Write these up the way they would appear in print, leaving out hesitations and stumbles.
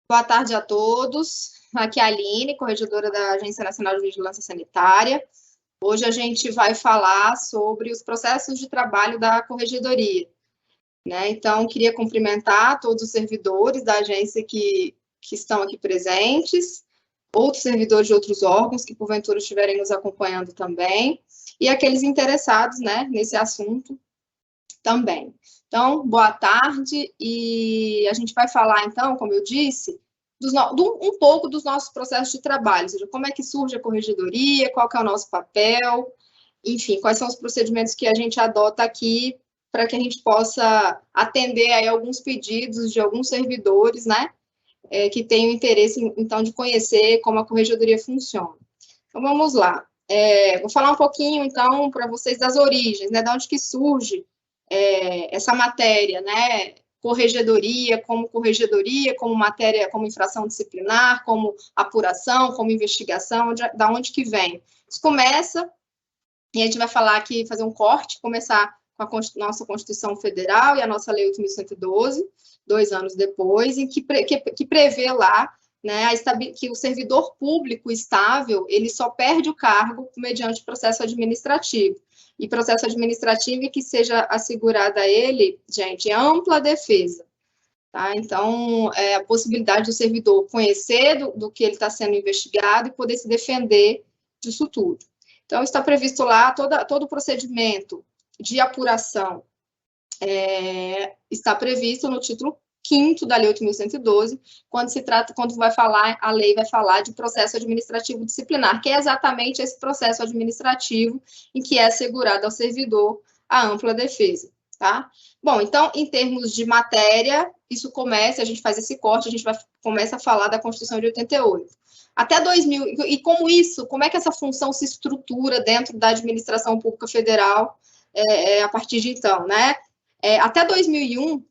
Boa tarde a todos. Aqui é a Aline, corregedora da Agência Nacional de Vigilância Sanitária. Hoje a gente vai falar sobre os processos de trabalho da corregedoria, né? Então, queria cumprimentar todos os servidores da agência que estão aqui presentes, outros servidores de outros órgãos que, porventura, estiverem nos acompanhando também, e aqueles interessados, né, nesse assunto também. Então, boa tarde, e a gente vai falar, então, como eu disse, um pouco dos nossos processos de trabalho, ou seja, como é que surge a corregedoria, qual que é o nosso papel, enfim, quais são os procedimentos que a gente adota aqui para que a gente possa atender aí alguns pedidos de alguns servidores, né, que tenham interesse, então, de conhecer como a corregedoria funciona. Então, vamos lá. Vou falar um pouquinho, então, para vocês das origens, né, de onde que surge essa matéria, né, corregedoria, como matéria, como infração disciplinar, como apuração, como investigação, da onde que vem. Isso começa, e a gente vai falar aqui, fazer um corte, começar com a nossa Constituição Federal e a nossa Lei 8.112, 2 anos depois, em que prevê lá, né, que o servidor público estável, ele só perde o cargo mediante processo administrativo. E processo administrativo que seja assegurada a ele, gente, ampla defesa. Tá? Então, a possibilidade do servidor conhecer do que ele está sendo investigado e poder se defender disso tudo. Então, está previsto lá todo o procedimento de apuração, está previsto no título 5º da Lei 8.112, a lei vai falar de processo administrativo disciplinar, que é exatamente esse processo administrativo em que é assegurado ao servidor a ampla defesa, tá? Bom, então, em termos de matéria, isso começa, a gente faz esse corte, a gente começa a falar da Constituição de 88. Até 2000, e como é que essa função se estrutura dentro da administração pública federal a partir de então, né? Até 2001,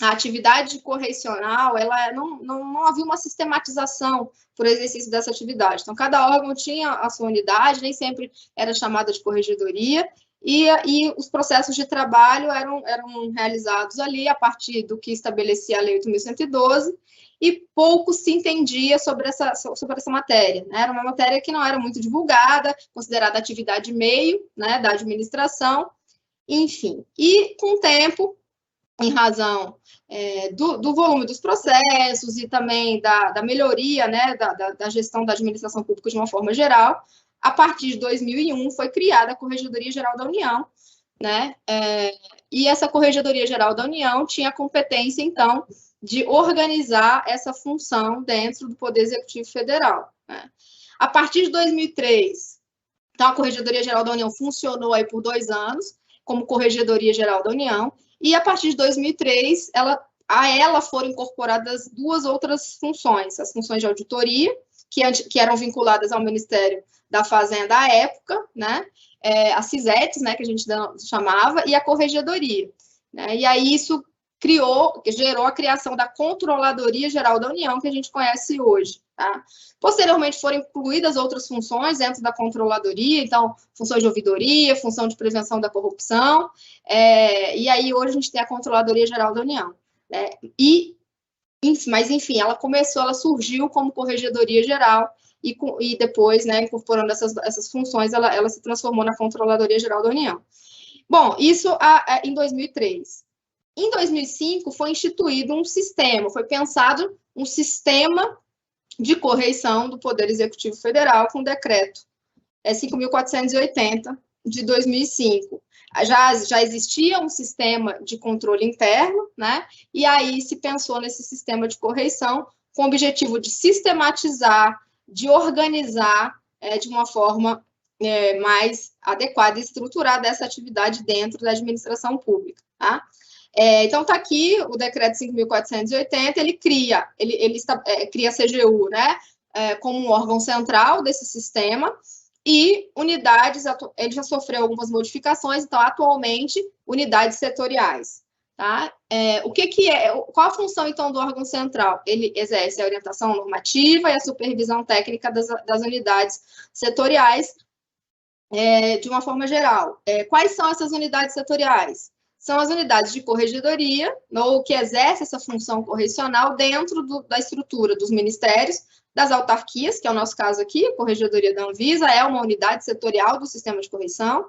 a atividade correcional, ela não havia uma sistematização por exercício dessa atividade. Então, cada órgão tinha a sua unidade, nem sempre era chamada de corregedoria, e os processos de trabalho eram realizados ali a partir do que estabelecia a Lei 8.112, e pouco se entendia sobre essa matéria, né? Era uma matéria que não era muito divulgada, considerada atividade meio, né, da administração, enfim. E, com o tempo, em razão do volume dos processos e também da melhoria, né, da gestão da administração pública de uma forma geral, a partir de 2001 foi criada a Corregedoria Geral da União, né, e essa Corregedoria Geral da União tinha a competência, então, de organizar essa função dentro do Poder Executivo Federal, né. A partir de 2003, então, a Corregedoria Geral da União funcionou aí por 2 anos, como Corregedoria Geral da União, e a partir de 2003, a ela foram incorporadas 2 outras funções, as funções de auditoria, que eram vinculadas ao Ministério da Fazenda à época, né, a CISETES, né, que a gente chamava, e a Corregedoria, né, e aí isso gerou a criação da Controladoria Geral da União, que a gente conhece hoje, tá? Posteriormente foram incluídas outras funções dentro da controladoria, então, funções de ouvidoria, função de prevenção da corrupção, e aí hoje a gente tem a Controladoria Geral da União, né? Mas, enfim, ela surgiu como Corregedoria Geral, e depois, né, incorporando essas funções, ela se transformou na Controladoria Geral da União. Bom, isso em 2003. Em 2005, foi instituído foi pensado um sistema de correição do Poder Executivo Federal com o decreto 5.480 de 2005. Já existia um sistema de controle interno, né? E aí se pensou nesse sistema de correição com o objetivo de sistematizar, de organizar de uma forma mais adequada e estruturada essa atividade dentro da administração pública, tá? Então, está aqui o decreto 5.480, ele cria a CGU, né, como um órgão central desse sistema, e unidades, ele já sofreu algumas modificações, então, atualmente, unidades setoriais. Tá? Qual a função, então, do órgão central? Ele exerce a orientação normativa e a supervisão técnica das unidades setoriais, de uma forma geral. Quais são essas unidades setoriais? são as unidades de corregedoria, ou que exercem essa função correcional dentro da estrutura dos ministérios, das autarquias, que é o nosso caso aqui, a Corregedoria da Anvisa é uma unidade setorial do sistema de correição,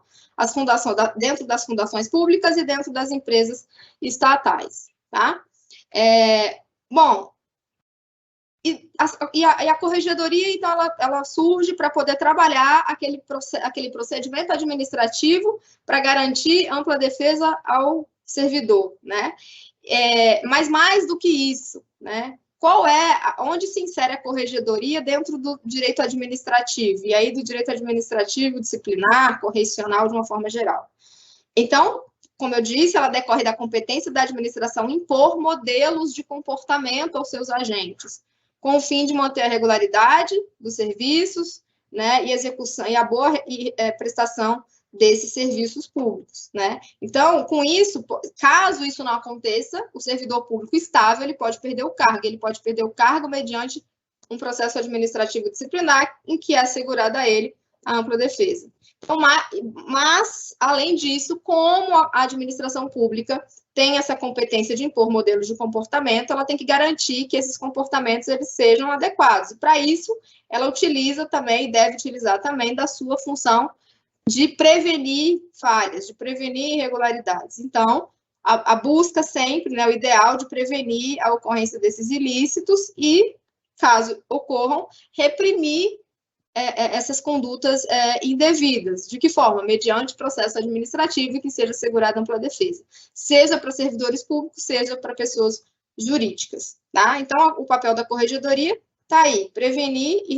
dentro das fundações públicas e dentro das empresas estatais, tá? Bom, a corregedoria, então, ela surge para poder trabalhar aquele procedimento administrativo para garantir ampla defesa ao servidor, né? Mas mais do que isso, né? Onde se insere a corregedoria dentro do direito administrativo, e aí do direito administrativo, disciplinar, correcional, de uma forma geral. Então, como eu disse, ela decorre da competência da administração impor modelos de comportamento aos seus agentes, com o fim de manter a regularidade dos serviços, né, e execução, e a boa prestação desses serviços públicos, né? Então, com isso, caso isso não aconteça, o servidor público estável, ele pode perder o cargo mediante um processo administrativo disciplinar em que é assegurada a ele a ampla defesa. Então, mas, além disso, como a administração pública tem essa competência de impor modelos de comportamento, ela tem que garantir que esses comportamentos eles sejam adequados. E, para isso, ela utiliza também, deve utilizar também da sua função de prevenir falhas, de prevenir irregularidades. Então, a busca sempre, né, o ideal de prevenir a ocorrência desses ilícitos e, caso ocorram, reprimir essas condutas indevidas. De que forma? Mediante processo administrativo que seja assegurada ampla defesa, seja para servidores públicos, seja para pessoas jurídicas, tá? Então, o papel da corregedoria está aí, prevenir e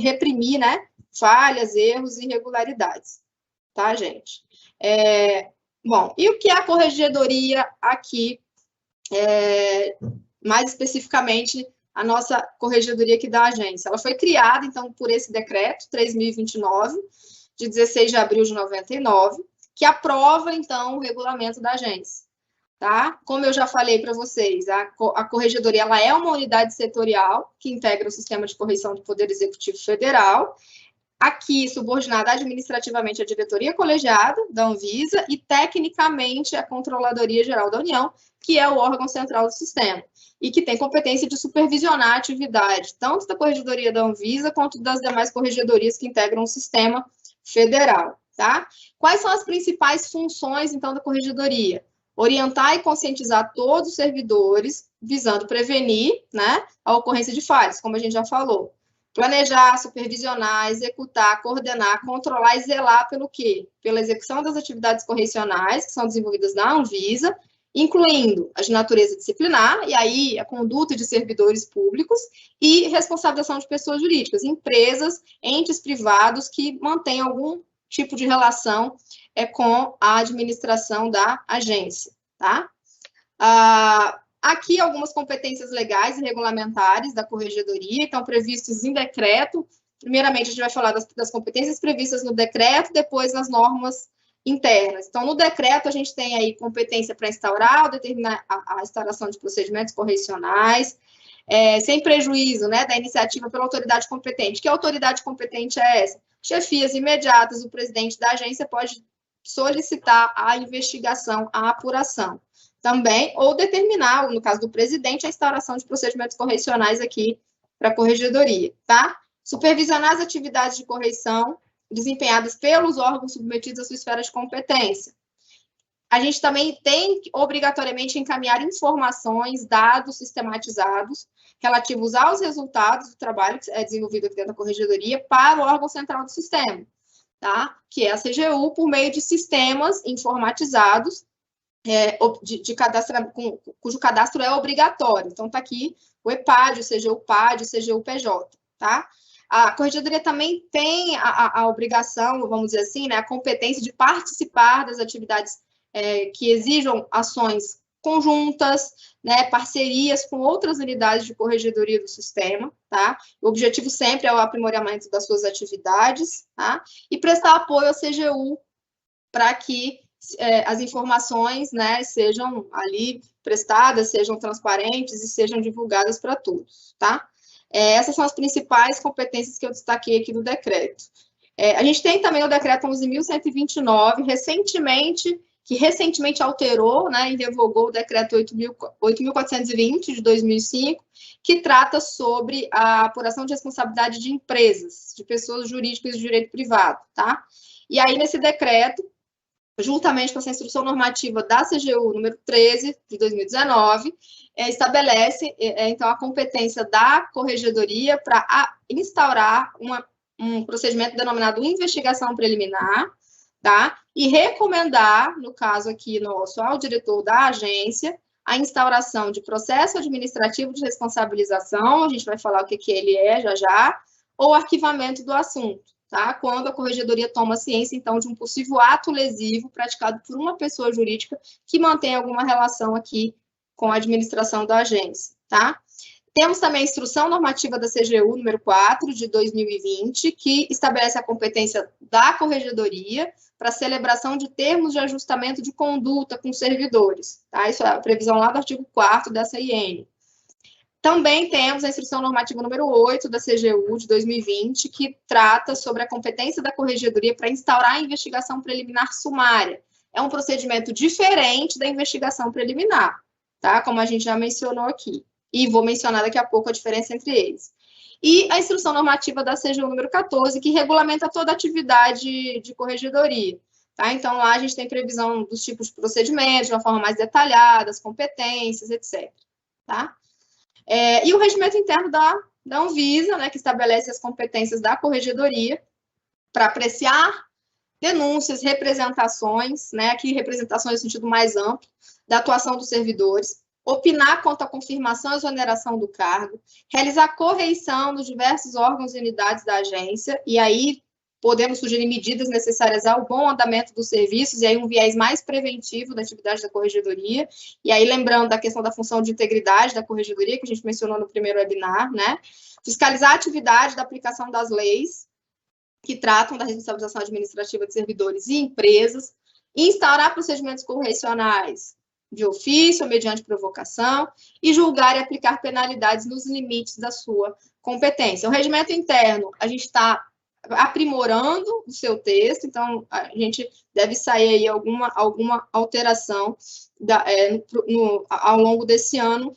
reprimir, né, falhas, erros e irregularidades, tá, gente? Bom, e o que é a corregedoria aqui, mais especificamente, a nossa corregedoria aqui da agência? Ela foi criada, então, por esse decreto 3.029, de 16 de abril de 99, que aprova, então, o regulamento da agência, tá? Como eu já falei para vocês, a corregedoria ela é uma unidade setorial que integra o sistema de correição do Poder Executivo Federal, aqui subordinada administrativamente à diretoria colegiada da Anvisa e tecnicamente à Controladoria Geral da União, que é o órgão central do sistema, e que tem competência de supervisionar a atividade, tanto da Corregedoria da Anvisa, quanto das demais corregedorias que integram o sistema federal, tá? Quais são as principais funções, então, da Corregedoria? Orientar e conscientizar todos os servidores, visando prevenir, né, a ocorrência de falhas, como a gente já falou. Planejar, supervisionar, executar, coordenar, controlar e zelar pelo quê? Pela execução das atividades correcionais que são desenvolvidas na Anvisa, incluindo as de natureza disciplinar, e aí a conduta de servidores públicos e responsabilização de pessoas jurídicas, empresas, entes privados que mantêm algum tipo de relação com a administração da agência, tá? Aqui, algumas competências legais e regulamentares da corregedoria, estão previstos em decreto. Primeiramente, a gente vai falar das competências previstas no decreto, depois nas normas internas. Então, no decreto, a gente tem aí competência para instaurar ou determinar a instauração de procedimentos correcionais, sem prejuízo, né, da iniciativa pela autoridade competente. Que autoridade competente é essa? Chefias imediatas, o presidente da agência pode solicitar a investigação, a apuração também, ou determinar, no caso do presidente, a instauração de procedimentos correcionais aqui para a corregedoria, tá? Supervisionar as atividades de correição desempenhadas pelos órgãos submetidos à sua esfera de competência. A gente também tem que, obrigatoriamente, encaminhar informações, dados sistematizados relativos aos resultados do trabalho que é desenvolvido aqui dentro da corregedoria para o órgão central do sistema, tá? Que é a CGU, por meio de sistemas informatizados, de cadastro, cujo cadastro é obrigatório. Então, está aqui o EPAD, o CGU-PAD, o CGU-PJ, tá? A corregedoria também tem a obrigação, vamos dizer assim, né, a competência de participar das atividades que exijam ações conjuntas, né, parcerias com outras unidades de corregedoria do sistema, tá? O objetivo sempre é o aprimoramento das suas atividades, tá? E prestar apoio ao CGU para que as informações, né, sejam ali prestadas, sejam transparentes e sejam divulgadas para todos, tá? Essas são as principais competências que eu destaquei aqui do decreto. A gente tem também o decreto 11.129, recentemente, que recentemente alterou, né, e revogou o decreto 8.420 de 2005, que trata sobre a apuração de responsabilidade de empresas, de pessoas jurídicas de direito privado, tá? E aí, nesse decreto, juntamente com essa instrução normativa da CGU número 13, de 2019, estabelece, então, a competência da Corregedoria para instaurar um procedimento denominado investigação preliminar, tá? E recomendar, no caso aqui nosso, ao diretor da agência, a instauração de processo administrativo de responsabilização, a gente vai falar o que ele é já, ou arquivamento do assunto, tá? Quando a Corregedoria toma ciência, então, de um possível ato lesivo praticado por uma pessoa jurídica que mantém alguma relação aqui com a administração da agência, tá? Temos também a Instrução Normativa da CGU, número 4, de 2020, que estabelece a competência da Corregedoria para celebração de termos de ajustamento de conduta com servidores, tá? Isso é a previsão lá do artigo 4º dessa IN. Também temos a Instrução Normativa número 8 da CGU, de 2020, que trata sobre a competência da Corregedoria para instaurar a investigação preliminar sumária. É um procedimento diferente da investigação preliminar, tá? Como a gente já mencionou aqui. E vou mencionar daqui a pouco a diferença entre eles. E a Instrução Normativa da CGU número 14, que regulamenta toda a atividade de corregedoria, tá? Então, lá a gente tem previsão dos tipos de procedimentos, de uma forma mais detalhada, as competências, etc., tá? E o regimento interno da Anvisa, né, que estabelece as competências da Corregedoria para apreciar denúncias, representações, né, aqui representações no sentido mais amplo, da atuação dos servidores, opinar quanto à confirmação e exoneração do cargo, realizar correição dos diversos órgãos e unidades da agência, e aí podemos sugerir medidas necessárias ao bom andamento dos serviços, e aí um viés mais preventivo da atividade da Corregedoria, e aí lembrando da questão da função de integridade da Corregedoria, que a gente mencionou no primeiro webinar, né? Fiscalizar a atividade da aplicação das leis que tratam da responsabilização administrativa de servidores e empresas, instaurar procedimentos correcionais de ofício ou mediante provocação, e julgar e aplicar penalidades nos limites da sua competência. O regimento interno, a gente está aprimorando o seu texto, então a gente deve sair aí alguma alteração ao longo desse ano,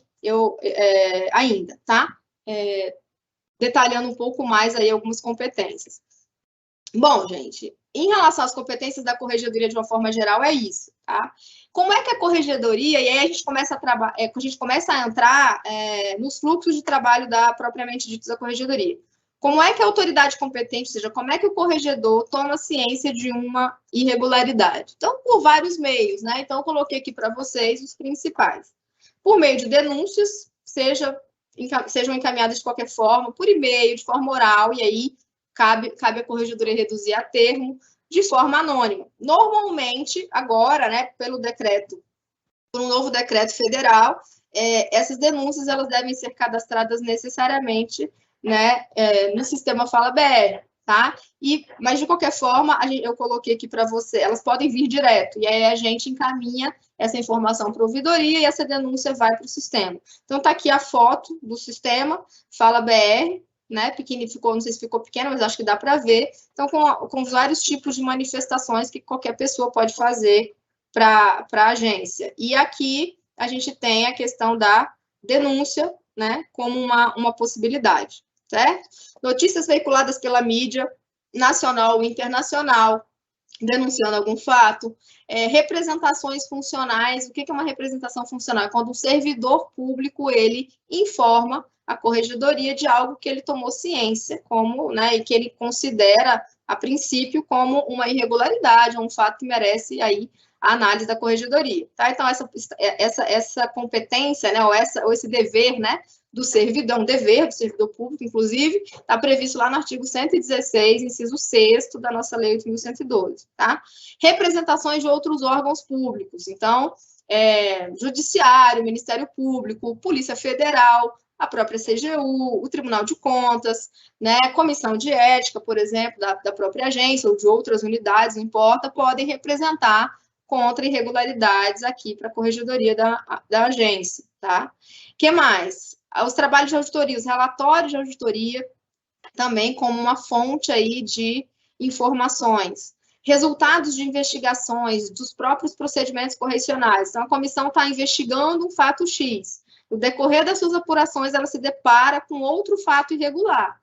ainda, tá? Detalhando um pouco mais aí algumas competências. Bom, gente, em relação às competências da Corregedoria de uma forma geral, é isso, tá? Como é que a Corregedoria, e aí a gente começa a entrar nos fluxos de trabalho propriamente ditos da Corregedoria. Como é que a autoridade competente, ou seja, como é que o corregedor toma ciência de uma irregularidade? Então, por vários meios, né? Então, eu coloquei aqui para vocês os principais. Por meio de denúncias, sejam encaminhadas de qualquer forma, por e-mail, de forma oral, e aí cabe a Corregedoria reduzir a termo, de forma anônima. Normalmente, agora, né, por um novo decreto federal, essas denúncias elas devem ser cadastradas necessariamente, né, no sistema Fala BR, tá? Mas, de qualquer forma, eu coloquei aqui para você, elas podem vir direto, e aí a gente encaminha essa informação para a ouvidoria e essa denúncia vai para o sistema. Então, está aqui a foto do sistema Fala BR, né, ficou, não sei se ficou pequeno, mas acho que dá para ver. Então, com vários tipos de manifestações que qualquer pessoa pode fazer para a agência. E aqui a gente tem a questão da denúncia, né, como uma possibilidade, certo? Notícias veiculadas pela mídia nacional ou internacional, denunciando algum fato, representações funcionais. O que é uma representação funcional? É quando um servidor público, ele informa a Corregedoria de algo que ele tomou ciência, né, e que ele considera, a princípio, como uma irregularidade, um fato que merece aí a análise da Corregedoria, tá? Então, essa competência, né, ou esse dever, né, do servidor, um dever do servidor público, inclusive, está previsto lá no artigo 116, inciso 6º da nossa Lei 8.112, tá? Representações de outros órgãos públicos, então, Judiciário, Ministério Público, Polícia Federal, a própria CGU, o Tribunal de Contas, né, Comissão de Ética, por exemplo, da própria agência ou de outras unidades, não importa, podem representar contra irregularidades aqui para a Corregedoria da agência, tá? O que mais? Os trabalhos de auditoria, os relatórios de auditoria, também como uma fonte aí de informações. resultados de investigações dos próprios procedimentos correcionais. Então, a comissão está investigando um fato X. No decorrer das suas apurações, ela se depara com outro fato irregular.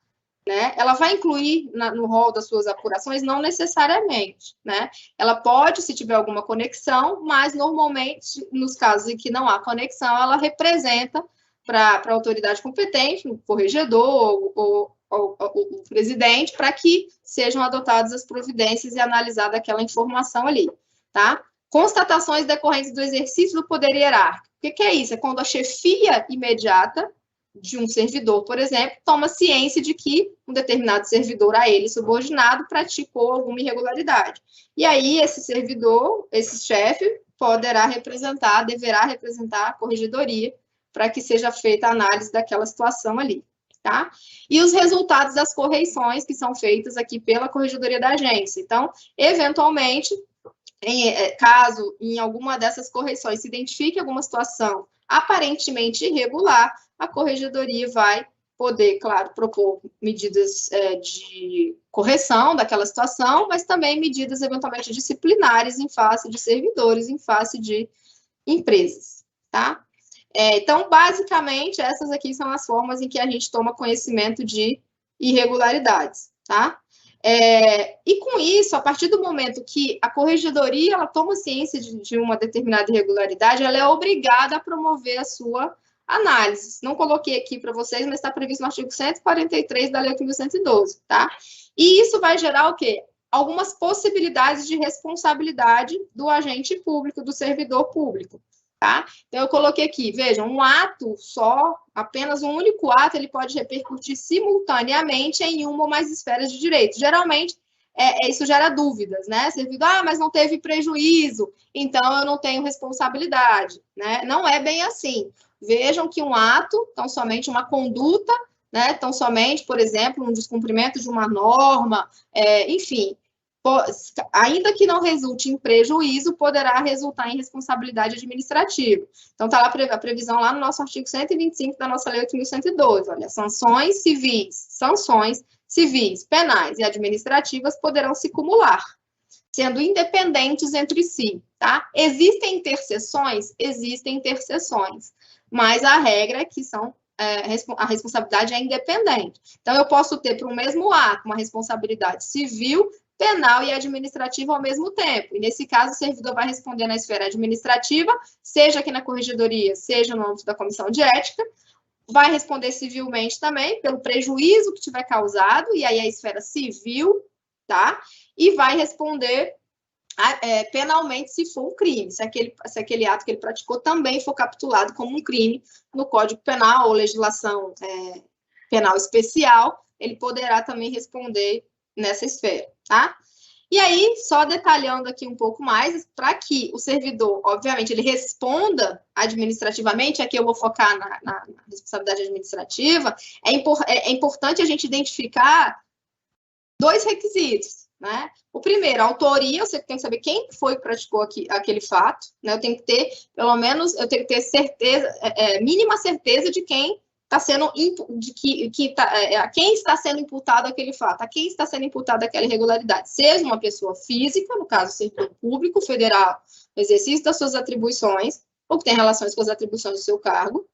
Né? Ela vai incluir no rol das suas apurações? Não necessariamente. Né? Ela pode, se tiver alguma conexão, mas, normalmente, nos casos em que não há conexão, ela representa para a autoridade competente, o corregedor ou o presidente, para que sejam adotadas as providências e analisada aquela informação ali, tá? Constatações decorrentes do exercício do poder hierárquico. O que é isso? É quando a chefia imediata de um servidor, por exemplo, toma ciência de que um determinado servidor a ele subordinado praticou alguma irregularidade. E aí, esse servidor, esse chefe, deverá representar a corregedoria para que seja feita a análise daquela situação ali, tá? E os resultados das correições que são feitas aqui pela corregedoria da agência. Então, eventualmente, caso em alguma dessas correições se identifique alguma situação aparentemente irregular, a corregedoria vai poder, claro, propor medidas de correção daquela situação, mas também medidas eventualmente disciplinares em face de servidores, em face de empresas, tá? Então, basicamente, essas aqui são as formas em que a gente toma conhecimento de irregularidades, tá? E com isso, a partir do momento que a corregedoria ela toma ciência de uma determinada irregularidade, ela é obrigada a promover a sua análise. Não coloquei aqui para vocês, mas está previsto no artigo 143 da Lei 8.112, tá? E isso vai gerar o quê? Algumas possibilidades de responsabilidade do agente público, do servidor público. Tá? Então, eu coloquei aqui, vejam, um ato só, apenas um único ato, ele pode repercutir simultaneamente em uma ou mais esferas de direito. Geralmente, isso gera dúvidas, né? Servidor, mas não teve prejuízo, então eu não tenho responsabilidade, né? Não é bem assim. Vejam que um ato, tão somente uma conduta, né? Tão somente, por exemplo, um descumprimento de uma norma, enfim, ainda que não resulte em prejuízo, poderá resultar em responsabilidade administrativa. Então, está lá a previsão lá no nosso artigo 125 da nossa Lei 8.112. Olha, sanções civis, penais e administrativas poderão se cumular, sendo independentes entre si, tá? Existem interseções, mas a regra é que a responsabilidade é independente. Então, eu posso ter para o mesmo ato uma responsabilidade civil, penal e administrativa ao mesmo tempo. E, nesse caso, o servidor vai responder na esfera administrativa, seja aqui na corregedoria, seja no âmbito da comissão de ética, vai responder civilmente também, pelo prejuízo que tiver causado, e aí a esfera civil, tá? E vai responder penalmente se for um crime, se aquele ato que ele praticou também for capitulado como um crime no Código Penal ou legislação penal especial, ele poderá também responder nessa esfera, tá? E aí, só detalhando aqui um pouco mais, para que o servidor, obviamente, ele responda administrativamente, aqui eu vou focar na responsabilidade administrativa, é importante a gente identificar dois requisitos, né? O primeiro, a autoria, você tem que saber quem foi que praticou aquele fato, né? Eu tenho que ter, pelo menos, certeza, mínima certeza de quem está sendo, a quem está sendo imputado aquele fato, a quem está sendo imputado aquela irregularidade, seja uma pessoa física, no caso, servidor público federal, no exercício das suas atribuições, ou que tem relações com as atribuições do seu cargo,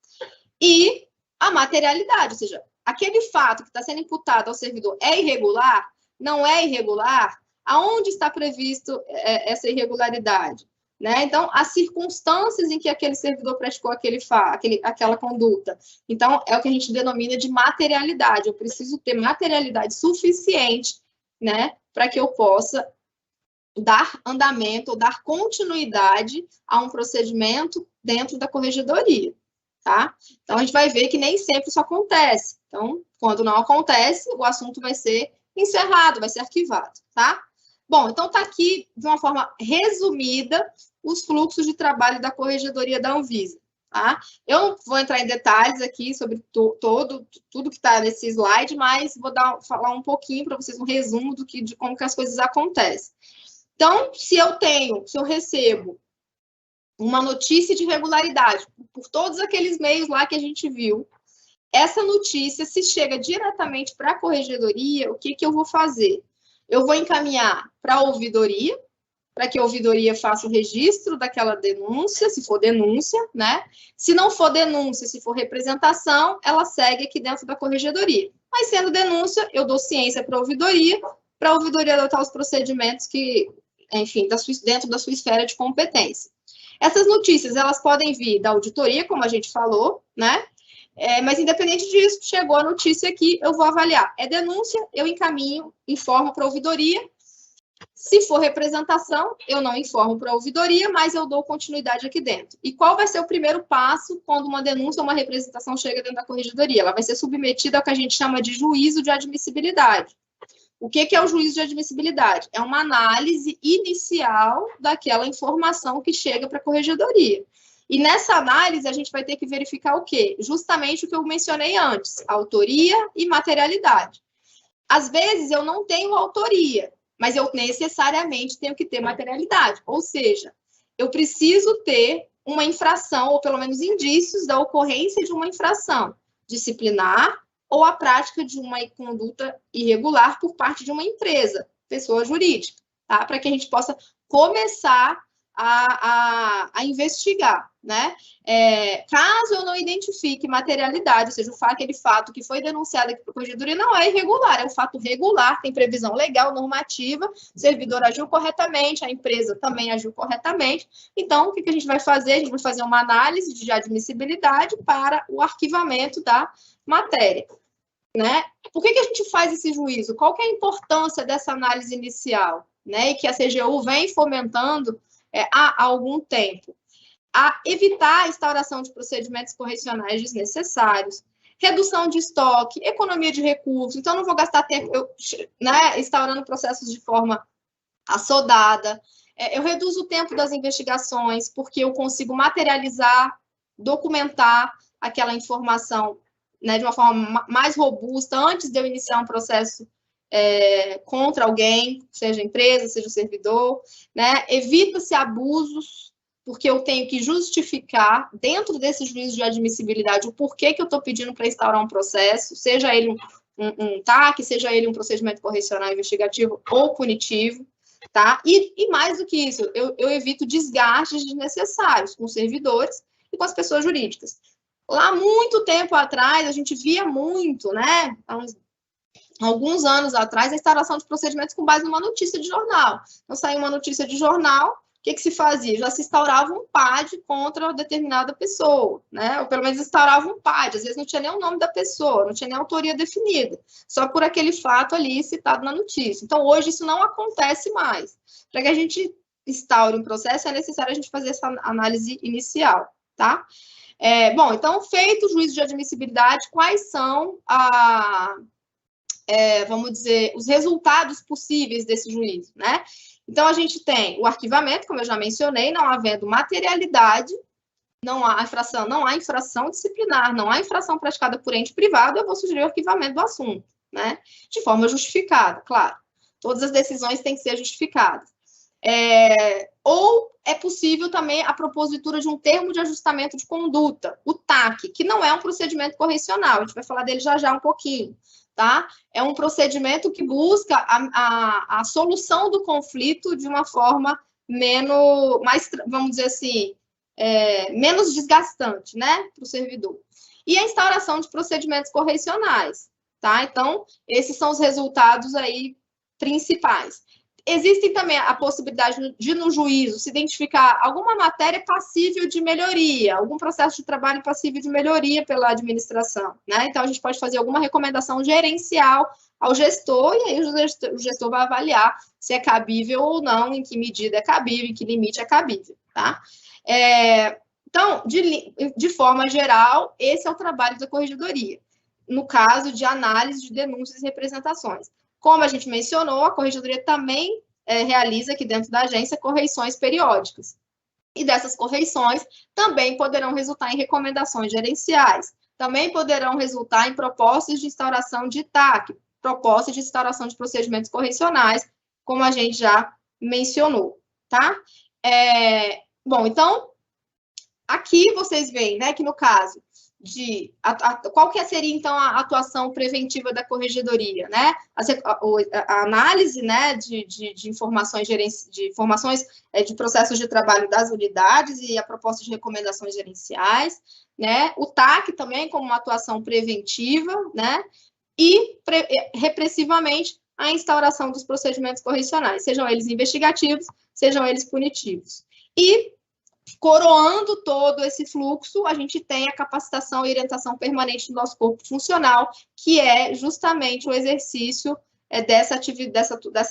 e a materialidade, ou seja, aquele fato que está sendo imputado ao servidor é irregular, não é irregular, aonde está previsto essa irregularidade? Né? Então, as circunstâncias em que aquele servidor praticou aquela conduta. Então, é o que a gente denomina de materialidade. Eu preciso ter materialidade suficiente, né, para que eu possa dar andamento ou dar continuidade a um procedimento dentro da corregedoria, tá? Então, a gente vai ver que nem sempre isso acontece. Então, quando não acontece, o assunto vai ser encerrado, vai ser arquivado, tá? Bom, então está aqui, de uma forma resumida, os fluxos de trabalho da Corregedoria da Anvisa, tá? Eu não vou entrar em detalhes aqui sobre tudo que está nesse slide, mas vou falar um pouquinho para vocês um resumo de como que as coisas acontecem. Então, se eu recebo uma notícia de irregularidade por todos aqueles meios lá que a gente viu, essa notícia, se chega diretamente para a Corregedoria, o que eu vou fazer? Eu vou encaminhar para a ouvidoria, para que a ouvidoria faça o registro daquela denúncia, se for denúncia, né? Se não for denúncia, se for representação, ela segue aqui dentro da corregedoria. Mas sendo denúncia, eu dou ciência para a ouvidoria adotar os procedimentos que, enfim, dentro da sua esfera de competência. Essas notícias, elas podem vir da auditoria, como a gente falou, né? Mas, independente disso, chegou a notícia aqui, eu vou avaliar. É denúncia, eu encaminho, informo para a ouvidoria. Se for representação, eu não informo para a ouvidoria, mas eu dou continuidade aqui dentro. E qual vai ser o primeiro passo quando uma denúncia ou uma representação chega dentro da corregedoria? Ela vai ser submetida ao que a gente chama de juízo de admissibilidade. O que é o juízo de admissibilidade? É uma análise inicial daquela informação que chega para a corregedoria. E nessa análise, a gente vai ter que verificar o quê? Justamente o que eu mencionei antes, autoria e materialidade. Às vezes, eu não tenho autoria, mas eu necessariamente tenho que ter materialidade. Ou seja, eu preciso ter uma infração, ou pelo menos indícios da ocorrência de uma infração disciplinar ou a prática de uma conduta irregular por parte de uma empresa, pessoa jurídica, tá? Para que a gente possa começar a investigar, né? Caso eu não identifique materialidade, ou seja, aquele fato que foi denunciado aqui para a corregedoria não é irregular, é um fato regular, tem previsão legal, normativa, o servidor agiu corretamente, a empresa também agiu corretamente. Então, o que a gente vai fazer? A gente vai fazer uma análise de admissibilidade para o arquivamento da matéria, né? Por que a gente faz esse juízo? Qual que é a importância dessa análise inicial, né? E que a CGU vem fomentando há algum tempo. A evitar a instauração de procedimentos correcionais desnecessários, redução de estoque, economia de recursos. Então, não vou gastar tempo instaurando processos de forma assodada. Eu reduzo o tempo das investigações, porque eu consigo materializar, documentar aquela informação, né, de uma forma mais robusta, antes de eu iniciar um processo contra alguém, seja a empresa, seja o servidor, né? Evita-se abusos, porque eu tenho que justificar, dentro desse juízo de admissibilidade, o porquê que eu estou pedindo para instaurar um processo, seja ele um TAC, seja ele um procedimento correcional investigativo ou punitivo, tá? E mais do que isso, eu evito desgastes desnecessários com os servidores e com as pessoas jurídicas. Lá, muito tempo atrás, a gente via muito, né? Há alguns anos atrás, a instauração de procedimentos com base numa notícia de jornal. Então, saiu uma notícia de jornal, o que se fazia? Já se instaurava um PAD contra determinada pessoa, né? Ou pelo menos instaurava um PAD, às vezes não tinha nem o nome da pessoa, não tinha nem autoria definida, só por aquele fato ali citado na notícia. Então, hoje, isso não acontece mais. Para que a gente instaure um processo, é necessário a gente fazer essa análise inicial, tá? Bom, então, feito o juízo de admissibilidade, quais são vamos dizer, os resultados possíveis desse juízo, né? Então, a gente tem o arquivamento, como eu já mencionei, não havendo materialidade, não há infração disciplinar, não há infração praticada por ente privado, eu vou sugerir o arquivamento do assunto, né? De forma justificada, claro. Todas as decisões têm que ser justificadas. Ou é possível também a propositura de um termo de ajustamento de conduta, o TAC, que não é um procedimento correcional, a gente vai falar dele já um pouquinho, tá? É um procedimento que busca a solução do conflito de uma forma vamos dizer assim, menos desgastante, né, para o servidor. E a instauração de procedimentos correcionais, tá? Então, esses são os resultados aí principais. Existe também a possibilidade de, no juízo, se identificar alguma matéria passível de melhoria, algum processo de trabalho passível de melhoria pela administração, né? Então, a gente pode fazer alguma recomendação gerencial ao gestor, e aí o gestor vai avaliar se é cabível ou não, em que medida é cabível, em que limite é cabível, tá? Então, de forma geral, esse é o trabalho da corregedoria, no caso de análise de denúncias e representações. Como a gente mencionou, a corregedoria também realiza aqui dentro da agência correições periódicas. E dessas correições também poderão resultar em recomendações gerenciais, também poderão resultar em propostas de instauração de TAC, propostas de instauração de procedimentos correcionais, como a gente já mencionou, tá? Bom, então, aqui vocês veem, né, que no caso qual que seria, então, a atuação preventiva da corregedoria, né? A análise, né, de informações de processos de trabalho das unidades e a proposta de recomendações gerenciais, né? O TAC também como uma atuação preventiva, né? E repressivamente a instauração dos procedimentos correcionais, sejam eles investigativos, sejam eles punitivos. E coroando todo esse fluxo, a gente tem a capacitação e orientação permanente do nosso corpo funcional, que é justamente o exercício dessa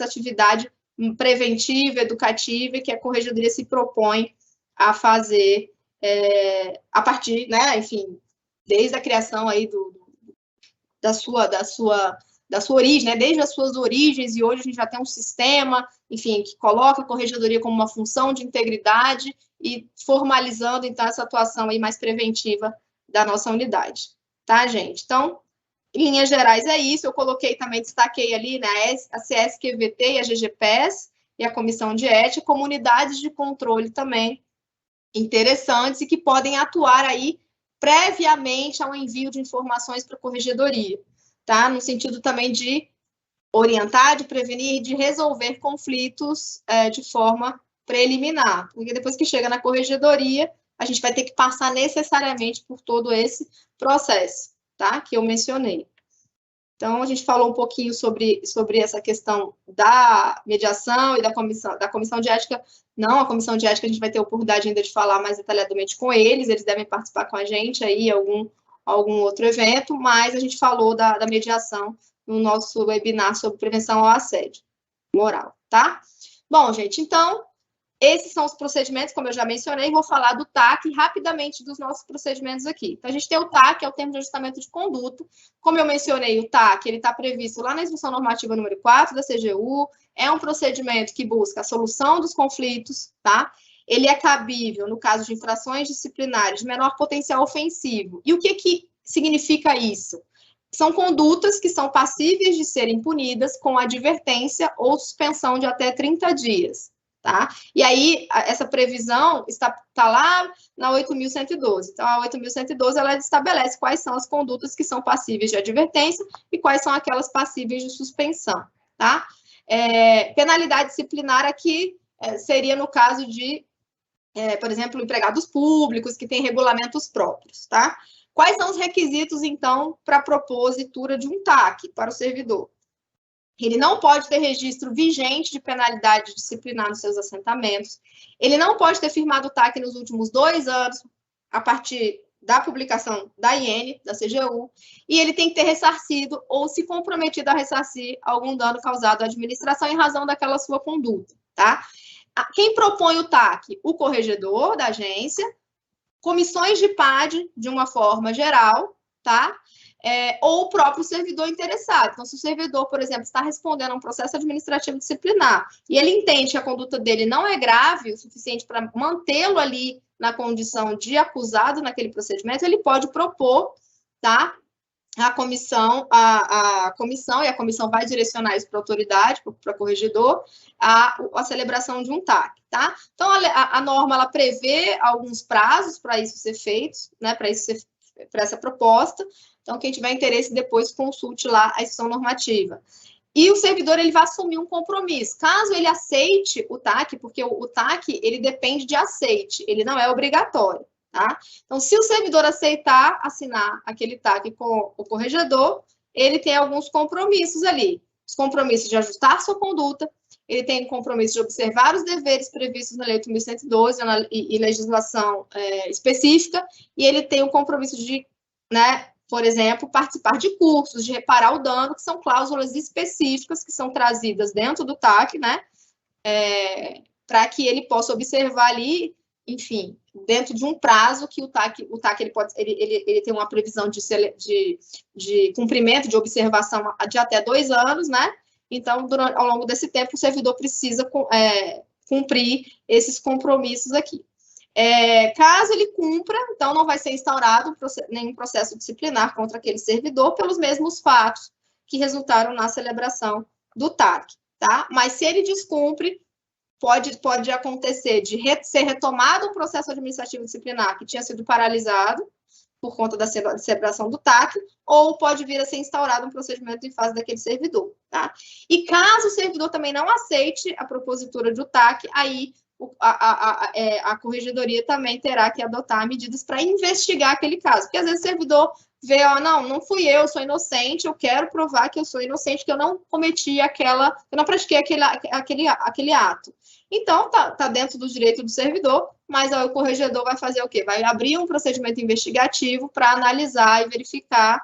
atividade preventiva, educativa, que a corregedoria se propõe a fazer a partir, né, enfim, desde a criação aí da sua origem, né, desde as suas origens, e hoje a gente já tem um sistema, enfim, que coloca a corregedoria como uma função de integridade e formalizando, então, essa atuação aí mais preventiva da nossa unidade, tá, gente? Então, em linhas gerais é isso, eu coloquei também, destaquei ali, né, a CSQVT e a GGPES e a Comissão de Ética, comunidades de controle também interessantes e que podem atuar aí previamente ao envio de informações para a corregedoria, tá? No sentido também de orientar, de prevenir, de resolver conflitos de forma preliminar, porque depois que chega na corregedoria, a gente vai ter que passar necessariamente por todo esse processo, tá? Que eu mencionei. Então, a gente falou um pouquinho sobre essa questão da mediação e da comissão de ética. Não, a comissão de ética a gente vai ter a oportunidade ainda de falar mais detalhadamente com eles devem participar com a gente aí em algum outro evento, mas a gente falou da mediação no nosso webinar sobre prevenção ao assédio moral, tá? Bom, gente, então, esses são os procedimentos, como eu já mencionei, vou falar do TAC rapidamente dos nossos procedimentos aqui. Então, a gente tem o TAC, que é o termo de ajustamento de conduta. Como eu mencionei, o TAC, ele está previsto lá na Instrução Normativa número 4 da CGU, é um procedimento que busca a solução dos conflitos, tá? Ele é cabível no caso de infrações disciplinares de menor potencial ofensivo. E o que significa isso? São condutas que são passíveis de serem punidas com advertência ou suspensão de até 30 dias. Tá? E aí, essa previsão está lá na 8.112. Então, a 8.112, ela estabelece quais são as condutas que são passíveis de advertência e quais são aquelas passíveis de suspensão, tá? Penalidade disciplinar aqui seria no caso de, por exemplo, empregados públicos que têm regulamentos próprios, tá? Quais são os requisitos, então, para a propositura de um TAC para o servidor? Ele não pode ter registro vigente de penalidade disciplinar nos seus assentamentos. Ele não pode ter firmado o TAC nos últimos 2 anos, a partir da publicação da IN, da CGU, e ele tem que ter ressarcido ou se comprometido a ressarcir algum dano causado à administração em razão daquela sua conduta, tá? Quem propõe o TAC? O corregedor da agência, comissões de PAD, de uma forma geral, tá? Ou o próprio servidor interessado. Então, se o servidor, por exemplo, está respondendo a um processo administrativo disciplinar e ele entende que a conduta dele não é grave o suficiente para mantê-lo ali na condição de acusado naquele procedimento, ele pode propor, tá? A comissão, e a comissão vai direcionar isso para a autoridade, para o corregedor, a celebração de um TAC, tá? Então, a norma, ela prevê alguns prazos para isso ser feito, né? Para essa proposta. Então, quem tiver interesse, depois consulte lá a instrução normativa. E o servidor, ele vai assumir um compromisso. Caso ele aceite o TAC, porque o TAC, ele depende de aceite, ele não é obrigatório, tá? Então, se o servidor aceitar assinar aquele TAC com o corregedor, ele tem alguns compromissos ali. Os compromissos de ajustar sua conduta, ele tem o compromisso de observar os deveres previstos na Lei 8.112 e legislação específica, e ele tem o compromisso de, né, por exemplo, participar de cursos, de reparar o dano, que são cláusulas específicas que são trazidas dentro do TAC, né, para que ele possa observar ali, enfim, dentro de um prazo que o TAC ele tem uma previsão de cumprimento, de observação de até 2 anos, né? Então, ao longo desse tempo, o servidor precisa cumprir esses compromissos aqui. Caso ele cumpra, então não vai ser instaurado nenhum processo disciplinar contra aquele servidor pelos mesmos fatos que resultaram na celebração do TAC, tá? Mas se ele descumpre, pode acontecer de ser retomado o processo administrativo disciplinar que tinha sido paralisado, por conta da celebração do TAC, ou pode vir a ser instaurado um procedimento em fase daquele servidor, tá? E caso o servidor também não aceite a propositura do TAC, aí a corregedoria também terá que adotar medidas para investigar aquele caso, porque às vezes o servidor vê, ó, não fui eu sou inocente, eu quero provar que eu sou inocente, que eu não cometi eu não pratiquei aquele ato. Então, tá dentro do direito do servidor, mas ó, o corregedor vai fazer o quê? Vai abrir um procedimento investigativo para analisar e verificar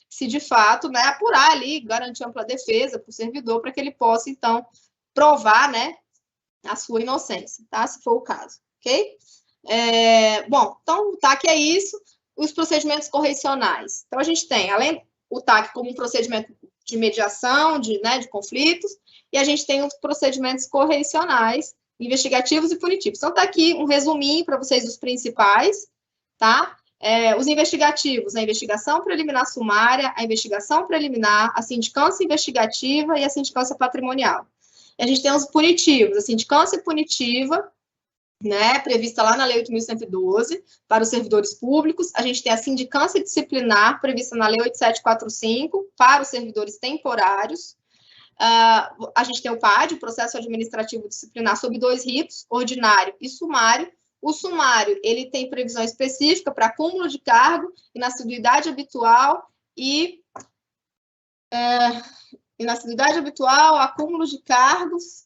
se de fato, né, apurar ali, garantir ampla defesa para o servidor, para que ele possa, então, provar, né, a sua inocência, tá? Se for o caso, ok? Bom, então, o TAC é isso. Os procedimentos correcionais. Então, a gente tem, além o TAC como um procedimento de mediação, de conflitos, e a gente tem os procedimentos correcionais, investigativos e punitivos. Então, tá aqui um resuminho para vocês dos principais, tá? Os investigativos, a investigação preliminar sumária, a investigação preliminar, a sindicância investigativa e a sindicância patrimonial. E a gente tem os punitivos, a sindicância punitiva, né, prevista lá na Lei 8.112, para os servidores públicos. A gente tem a sindicância disciplinar, prevista na Lei 8745, para os servidores temporários. A gente tem o PAD, o Processo Administrativo Disciplinar, sob 2 ritos, ordinário e sumário. O sumário, ele tem previsão específica para acúmulo de cargo, inassiduidade habitual inassiduidade habitual, acúmulo de cargos.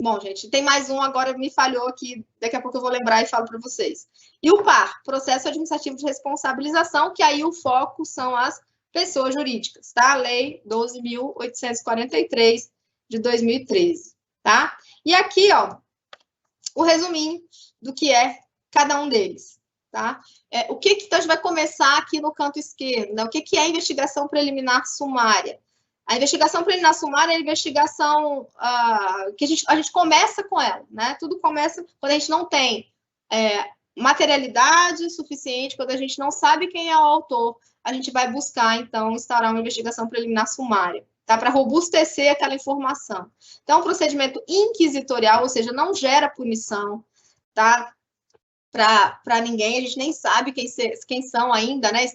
Bom, gente, tem mais um, agora me falhou aqui, daqui a pouco eu vou lembrar e falo para vocês. E o PAR, Processo Administrativo de Responsabilização, que aí o foco são as pessoas jurídicas, tá? Lei 12.843, de 2013, tá? E aqui, ó, o resuminho do que é cada um deles, tá? O que então a gente vai começar aqui no canto esquerdo, né? O que é investigação preliminar sumária? A investigação preliminar sumária é a investigação que a gente começa com ela, né? Tudo começa quando a gente não tem materialidade suficiente, quando a gente não sabe quem é o autor, a gente vai buscar, então, instaurar uma investigação preliminar sumária, tá? Para robustecer aquela informação. Então, um procedimento inquisitorial, ou seja, não gera punição, tá? Para ninguém, a gente nem sabe quem são ainda, né?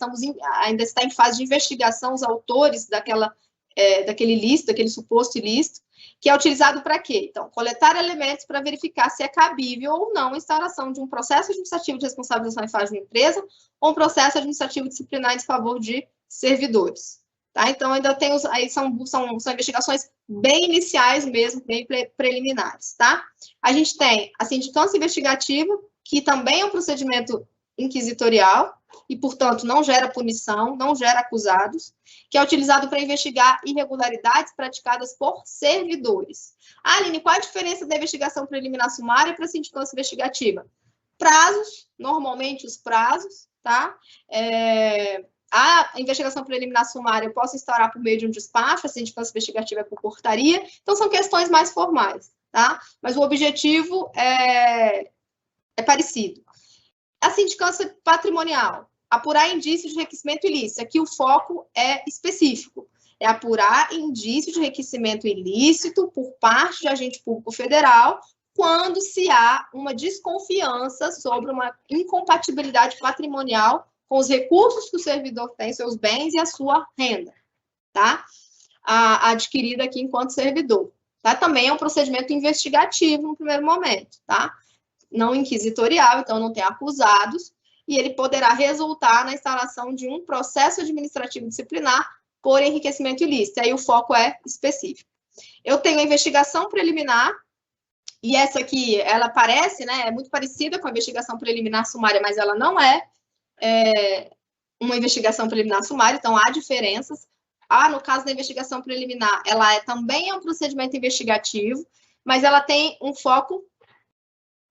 Ainda está em fase de investigação os autores daquele ilícito, daquele suposto ilícito, que é utilizado para quê? Então, coletar elementos para verificar se é cabível ou não a instauração de um processo administrativo de responsabilização em fase de uma empresa ou um processo administrativo disciplinar em favor de servidores. Tá? Então, ainda tem aí são investigações bem iniciais mesmo, bem preliminares. Tá? A gente tem a sindicância investigativa, que também é um procedimento inquisitorial, e, portanto, não gera punição, não gera acusados, que é utilizado para investigar irregularidades praticadas por servidores. Aline, qual a diferença da investigação preliminar sumária para a sindicância investigativa? Prazos, normalmente os prazos, tá? A investigação preliminar sumária eu posso instaurar por meio de um despacho, a sindicância investigativa é por portaria, então são questões mais formais, tá? Mas o objetivo é parecido. A sindicância patrimonial, apurar indícios de enriquecimento ilícito. Aqui o foco é específico, é apurar indícios de enriquecimento ilícito por parte de agente público federal quando se há uma desconfiança sobre uma incompatibilidade patrimonial com os recursos que o servidor tem, seus bens e a sua renda, tá? Adquirida aqui enquanto servidor. Tá? Também é um procedimento investigativo no primeiro momento, tá? Não inquisitorial, então não tem acusados, e ele poderá resultar na instalação de um processo administrativo disciplinar por enriquecimento ilícito. Aí o foco é específico. Eu tenho a investigação preliminar, e essa aqui, ela parece, né, é muito parecida com a investigação preliminar sumária, mas ela não é uma investigação preliminar sumária, então há diferenças. No caso da investigação preliminar, ela também é um procedimento investigativo, mas ela tem um foco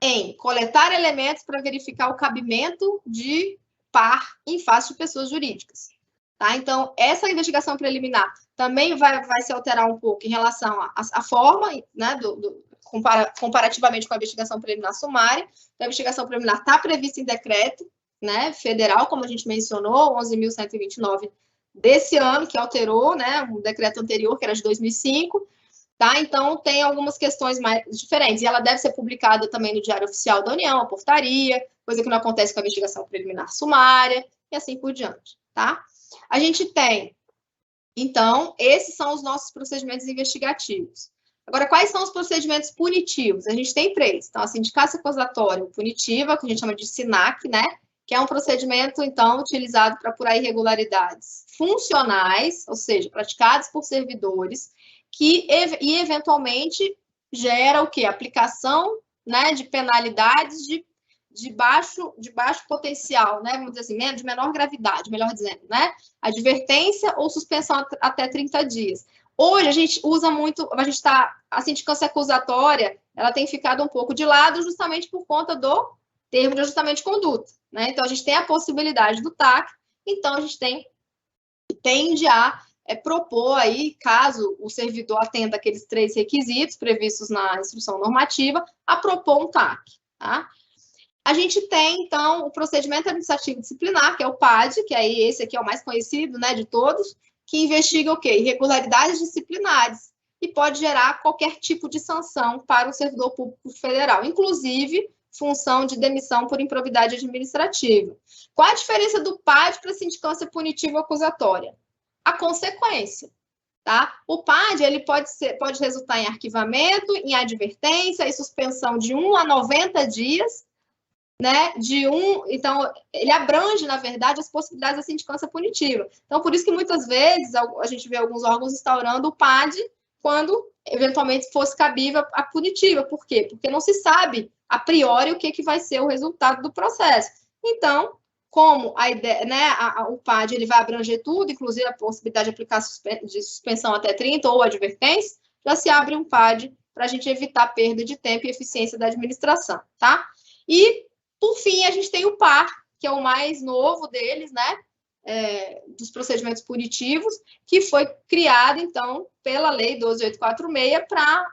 em coletar elementos para verificar o cabimento de par em face de pessoas jurídicas. Tá? Então, essa investigação preliminar também vai se alterar um pouco em relação à forma, né, comparativamente com a investigação preliminar sumária. Então, a investigação preliminar está prevista em decreto, né, federal, como a gente mencionou, 11.129 desse ano, que alterou, né, um decreto anterior, que era de 2005, tá? Então, tem algumas questões mais diferentes. E ela deve ser publicada também no Diário Oficial da União, a portaria, coisa que não acontece com a investigação preliminar sumária, e assim por diante, tá? A gente tem, então, esses são os nossos procedimentos investigativos. Agora, quais são os procedimentos punitivos? A gente tem 3. Então, a sindicância acusatória punitiva, que a gente chama de SINAC, né? Que é um procedimento, então, utilizado para apurar irregularidades funcionais, ou seja, praticadas por servidores, e eventualmente, gera o quê? Aplicação, né, de penalidades de baixo potencial, né? Vamos dizer assim, de menor gravidade, melhor dizendo, né? Advertência ou suspensão até 30 dias. Hoje, a gente usa muito, a sindicância acusatória, ela tem ficado um pouco de lado justamente por conta do termo de ajustamento de conduta, né? Então, a gente tem a possibilidade do TAC, então a gente tende a propor aí, caso o servidor atenda aqueles 3 requisitos previstos na instrução normativa, a propor um TAC, tá? A gente tem, então, o procedimento administrativo disciplinar, que é o PAD, que aí esse aqui é o mais conhecido, né, de todos, que investiga o quê? Irregularidades disciplinares e pode gerar qualquer tipo de sanção para o servidor público federal, inclusive função de demissão por improbidade administrativa. Qual a diferença do PAD para a sindicância punitiva acusatória? A consequência, tá? O PAD, ele pode resultar em arquivamento, em advertência e suspensão de 1 a 90 dias, né, então, ele abrange, na verdade, as possibilidades da sindicância punitiva. Então, por isso que muitas vezes a gente vê alguns órgãos instaurando o PAD quando, eventualmente, fosse cabível a punitiva. Por quê? Porque não se sabe, a priori, o que vai ser o resultado do processo. Então, como a ideia, né, o PAD ele vai abranger tudo, inclusive a possibilidade de aplicar de suspensão até 30 ou advertência, já se abre um PAD para a gente evitar perda de tempo e eficiência da administração, tá? E, por fim, a gente tem o PAR, que é o mais novo deles, né, dos procedimentos punitivos, que foi criado, então, pela Lei 12.846 para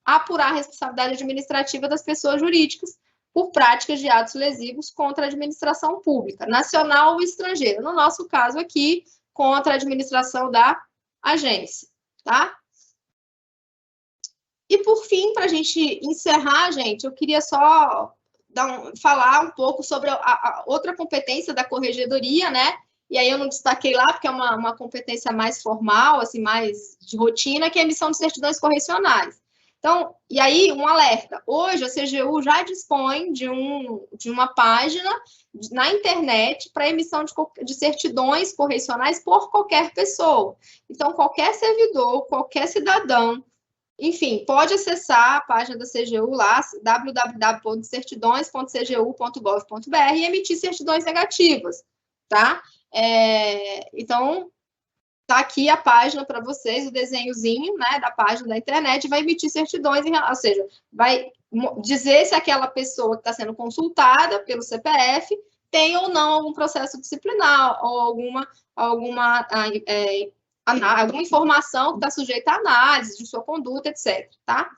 apurar a responsabilidade administrativa das pessoas jurídicas por práticas de atos lesivos contra a administração pública, nacional ou estrangeira. No nosso caso aqui, contra a administração da agência, tá? E, por fim, para a gente encerrar, gente, eu queria só falar um pouco sobre a outra competência da corregedoria, né? E aí eu não destaquei lá, porque é uma competência mais formal, assim, mais de rotina, que é a emissão de certidões correcionais. Então, e aí, um alerta. Hoje, a CGU já dispõe de uma página na internet para emissão de certidões correcionais por qualquer pessoa. Então, qualquer servidor, qualquer cidadão, enfim, pode acessar a página da CGU lá, www.certidões.cgu.gov.br e emitir certidões negativas, tá? Então, tá aqui a página para vocês, o desenhozinho, né, da página da internet, vai emitir certidões, ou seja, vai dizer se aquela pessoa que está sendo consultada pelo CPF tem ou não algum processo disciplinar ou alguma informação que está sujeita a análise de sua conduta, etc. Tá?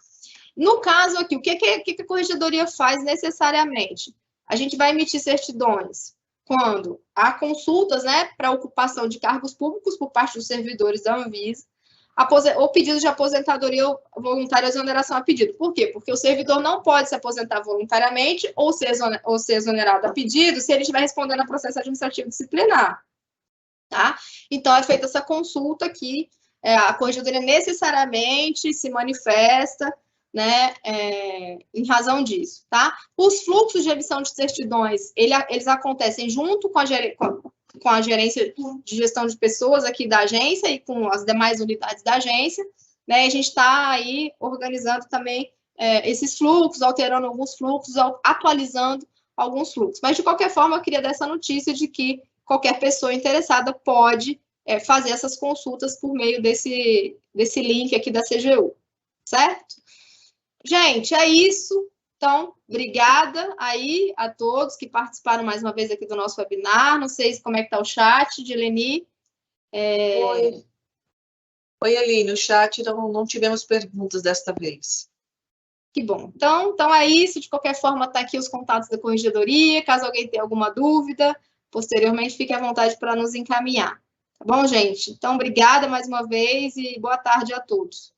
No caso aqui, o que a corregedoria faz necessariamente? A gente vai emitir certidões quando há consultas, né, para ocupação de cargos públicos por parte dos servidores da Anvisa, ou pedido de aposentadoria voluntária ou exoneração a pedido. Por quê? Porque o servidor não pode se aposentar voluntariamente ou ser exonerado a pedido se ele estiver respondendo a processo administrativo disciplinar. Tá? Então, é feita essa consulta aqui, a corregedoria necessariamente se manifesta, né, em razão disso, tá? Os fluxos de emissão de certidões, eles acontecem junto com a gerência de gestão de pessoas aqui da agência e com as demais unidades da agência, né? A gente está aí organizando também esses fluxos, alterando alguns fluxos, atualizando alguns fluxos. Mas, de qualquer forma, eu queria dar essa notícia de que qualquer pessoa interessada pode fazer essas consultas por meio desse link aqui da CGU, certo? Gente, é isso. Então, obrigada aí a todos que participaram mais uma vez aqui do nosso webinar. Não sei como é que está o chat, de Eleni. Oi, Aline, o chat não tivemos perguntas desta vez. Que bom. Então é isso. De qualquer forma, está aqui os contatos da corregedoria. Caso alguém tenha alguma dúvida, posteriormente, fique à vontade para nos encaminhar. Tá bom, gente? Então, obrigada mais uma vez e boa tarde a todos.